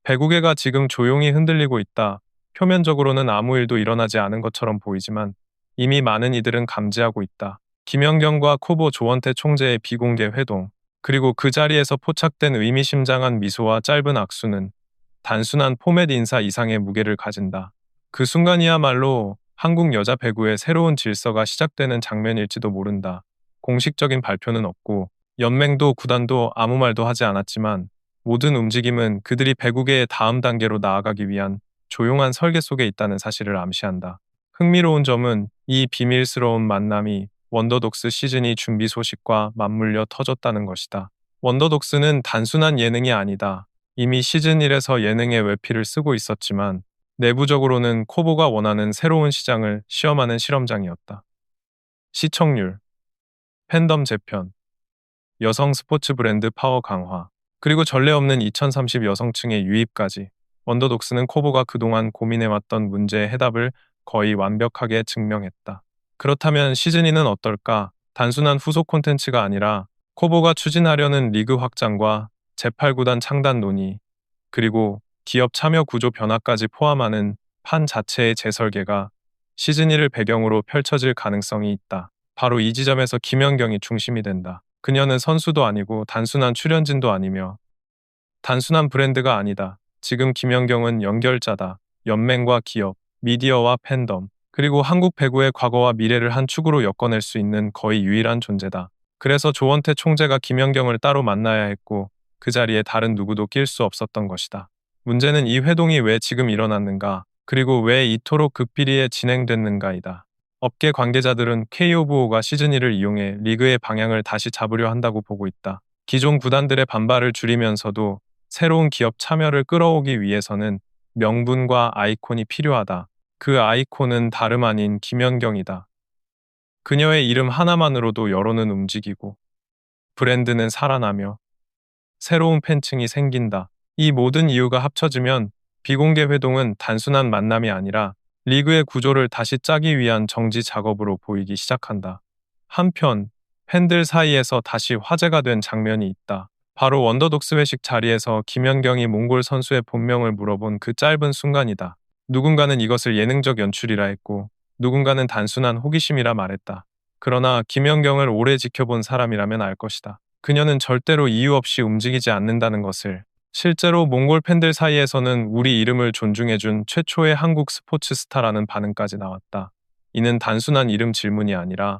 배구계가 지금 조용히 흔들리고 있다. 표면적으로는 아무 일도 일어나지 않은 것처럼 보이지만 이미 많은 이들은 감지하고 있다. 김연경과 코보 조원태 총재의 비공개 회동, 그리고 그 자리에서 포착된 의미심장한 미소와 짧은 악수는 단순한 포맷 인사 이상의 무게를 가진다. 그 순간이야말로 한국 여자 배구의 새로운 질서가 시작되는 장면일지도 모른다. 공식적인 발표는 없고 연맹도 구단도 아무 말도 하지 않았지만 모든 움직임은 그들이 배구계의 다음 단계로 나아가기 위한 조용한 설계 속에 있다는 사실을 암시한다. 흥미로운 점은 이 비밀스러운 만남이 원더독스 시즌2 준비 소식과 맞물려 터졌다는 것이다. 원더독스는 단순한 예능이 아니다. 이미 시즌1에서 예능의 외피를 쓰고 있었지만 내부적으로는 코보가 원하는 새로운 시장을 시험하는 실험장이었다. 시청률, 팬덤 재편, 여성 스포츠 브랜드 파워 강화, 그리고 전례 없는 2030 여성층의 유입까지 원더독스는 코보가 그동안 고민해왔던 문제의 해답을 거의 완벽하게 증명했다. 그렇다면 시즌2는 어떨까? 단순한 후속 콘텐츠가 아니라 코보가 추진하려는 리그 확장과 제8구단 창단 논의, 그리고 기업 참여 구조 변화까지 포함하는 판 자체의 재설계가 시즌1을 배경으로 펼쳐질 가능성이 있다. 바로 이 지점에서 김연경이 중심이 된다. 그녀는 선수도 아니고 단순한 출연진도 아니며 단순한 브랜드가 아니다. 지금 김연경은 연결자다. 연맹과 기업, 미디어와 팬덤, 그리고 한국 배구의 과거와 미래를 한 축으로 엮어낼 수 있는 거의 유일한 존재다. 그래서 조원태 총재가 김연경을 따로 만나야 했고 그 자리에 다른 누구도 낄 수 없었던 것이다. 문제는 이 회동이 왜 지금 일어났는가, 그리고 왜 이토록 극비리에 진행됐는가이다. 업계 관계자들은 KOVO가 시즌1을 이용해 리그의 방향을 다시 잡으려 한다고 보고 있다. 기존 구단들의 반발을 줄이면서도 새로운 기업 참여를 끌어오기 위해서는 명분과 아이콘이 필요하다. 그 아이콘은 다름 아닌 김연경이다. 그녀의 이름 하나만으로도 여론은 움직이고 브랜드는 살아나며 새로운 팬층이 생긴다. 이 모든 이유가 합쳐지면 비공개 회동은 단순한 만남이 아니라 리그의 구조를 다시 짜기 위한 정지 작업으로 보이기 시작한다. 한편 팬들 사이에서 다시 화제가 된 장면이 있다. 바로 원더독스 회식 자리에서 김연경이 몽골 선수의 본명을 물어본 그 짧은 순간이다. 누군가는 이것을 예능적 연출이라 했고 누군가는 단순한 호기심이라 말했다. 그러나 김연경을 오래 지켜본 사람이라면 알 것이다. 그녀는 절대로 이유 없이 움직이지 않는다는 것을. 실제로 몽골 팬들 사이에서는 우리 이름을 존중해준 최초의 한국 스포츠 스타라는 반응까지 나왔다. 이는 단순한 이름 질문이 아니라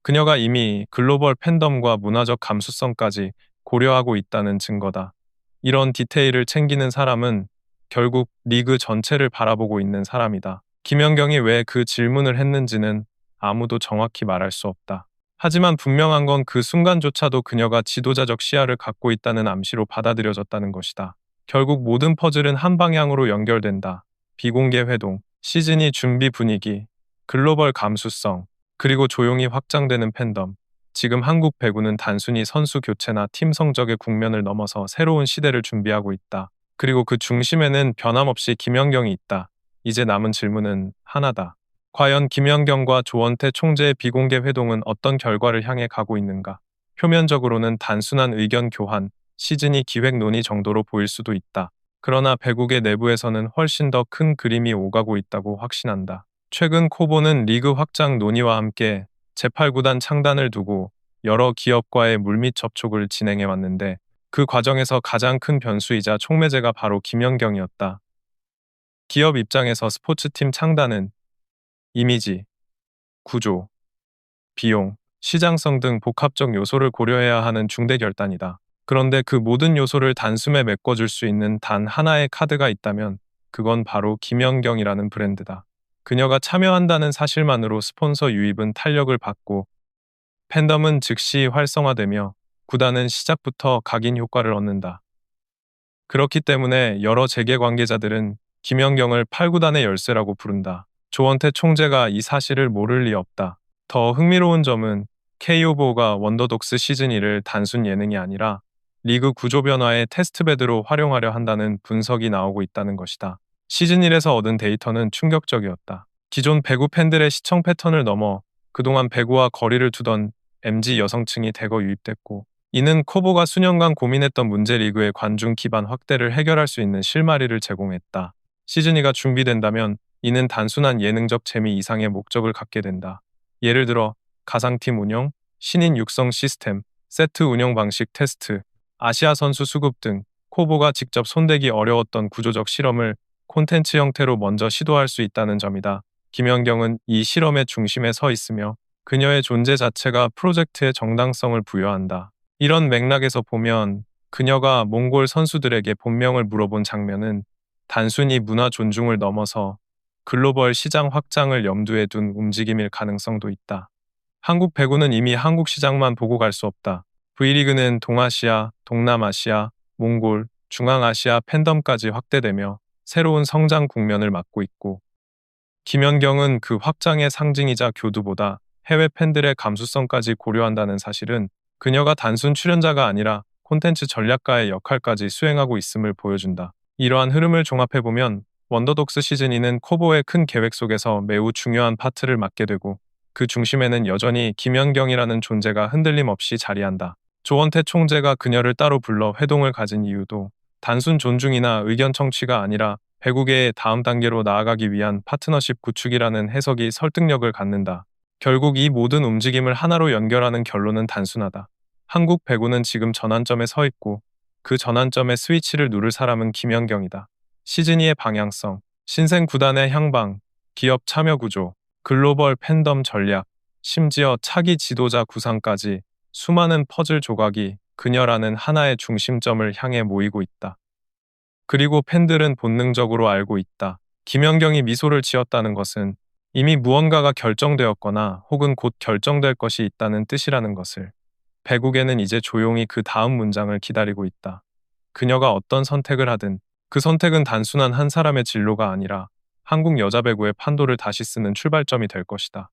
그녀가 이미 글로벌 팬덤과 문화적 감수성까지 고려하고 있다는 증거다. 이런 디테일을 챙기는 사람은 결국 리그 전체를 바라보고 있는 사람이다. 김연경이 왜 그 질문을 했는지는 아무도 정확히 말할 수 없다. 하지만 분명한 건 그 순간조차도 그녀가 지도자적 시야를 갖고 있다는 암시로 받아들여졌다는 것이다. 결국 모든 퍼즐은 한 방향으로 연결된다. 비공개 회동, 시즌2 준비 분위기, 글로벌 감수성, 그리고 조용히 확장되는 팬덤. 지금 한국 배구는 단순히 선수 교체나 팀 성적의 국면을 넘어서 새로운 시대를 준비하고 있다. 그리고 그 중심에는 변함없이 김연경이 있다. 이제 남은 질문은 하나다. 과연 김연경과 조원태 총재의 비공개 회동은 어떤 결과를 향해 가고 있는가? 표면적으로는 단순한 의견 교환, 시즌2 기획 논의 정도로 보일 수도 있다. 그러나 배구계 내부에서는 훨씬 더 큰 그림이 오가고 있다고 확신한다. 최근 코보는 리그 확장 논의와 함께 제8구단 창단을 두고 여러 기업과의 물밑 접촉을 진행해 왔는데 그 과정에서 가장 큰 변수이자 촉매제가 바로 김연경이었다. 기업 입장에서 스포츠팀 창단은 이미지, 구조, 비용, 시장성 등 복합적 요소를 고려해야 하는 중대 결단이다. 그런데 그 모든 요소를 단숨에 메꿔줄 수 있는 단 하나의 카드가 있다면 그건 바로 김연경이라는 브랜드다. 그녀가 참여한다는 사실만으로 스폰서 유입은 탄력을 받고 팬덤은 즉시 활성화되며 구단은 시작부터 각인 효과를 얻는다. 그렇기 때문에 여러 재계 관계자들은 김연경을 8구단의 열쇠라고 부른다. 조원태 총재가 이 사실을 모를 리 없다. 더 흥미로운 점은 KOVO가 원더독스 시즌2를 단순 예능이 아니라 리그 구조 변화의 테스트베드로 활용하려 한다는 분석이 나오고 있다는 것이다. 시즌1에서 얻은 데이터는 충격적이었다. 기존 배구 팬들의 시청 패턴을 넘어 그동안 배구와 거리를 두던 MZ 여성층이 대거 유입됐고 이는 코보가 수년간 고민했던 문제리그의 관중 기반 확대를 해결할 수 있는 실마리를 제공했다. 시즌2가 준비된다면 이는 단순한 예능적 재미 이상의 목적을 갖게 된다. 예를 들어 가상팀 운영, 신인 육성 시스템, 세트 운영 방식 테스트, 아시아 선수 수급 등 코보가 직접 손대기 어려웠던 구조적 실험을 콘텐츠 형태로 먼저 시도할 수 있다는 점이다. 김연경은 이 실험의 중심에 서 있으며 그녀의 존재 자체가 프로젝트의 정당성을 부여한다. 이런 맥락에서 보면 그녀가 몽골 선수들에게 본명을 물어본 장면은 단순히 문화 존중을 넘어서 글로벌 시장 확장을 염두에 둔 움직임일 가능성도 있다. 한국 배구는 이미 한국 시장만 보고 갈 수 없다. V리그는 동아시아, 동남아시아, 몽골, 중앙아시아 팬덤까지 확대되며 새로운 성장 국면을 맞고 있고, 김연경은 그 확장의 상징이자 교두보다 해외 팬들의 감수성까지 고려한다는 사실은 그녀가 단순 출연자가 아니라 콘텐츠 전략가의 역할까지 수행하고 있음을 보여준다. 이러한 흐름을 종합해보면 원더독스 시즌2는 코보의 큰 계획 속에서 매우 중요한 파트를 맡게 되고, 그 중심에는 여전히 김연경이라는 존재가 흔들림 없이 자리한다. 조원태 총재가 그녀를 따로 불러 회동을 가진 이유도 단순 존중이나 의견 청취가 아니라 배구계의 다음 단계로 나아가기 위한 파트너십 구축이라는 해석이 설득력을 갖는다. 결국 이 모든 움직임을 하나로 연결하는 결론은 단순하다. 한국 배구는 지금 전환점에 서 있고 그 전환점의 스위치를 누를 사람은 김연경이다. 시즌2의 방향성, 신생 구단의 향방, 기업 참여 구조, 글로벌 팬덤 전략, 심지어 차기 지도자 구상까지 수많은 퍼즐 조각이 그녀라는 하나의 중심점을 향해 모이고 있다. 그리고 팬들은 본능적으로 알고 있다. 김연경이 미소를 지었다는 것은 이미 무언가가 결정되었거나 혹은 곧 결정될 것이 있다는 뜻이라는 것을. 배구계는 이제 조용히 그 다음 문장을 기다리고 있다. 그녀가 어떤 선택을 하든 그 선택은 단순한 한 사람의 진로가 아니라 한국 여자 배구의 판도를 다시 쓰는 출발점이 될 것이다.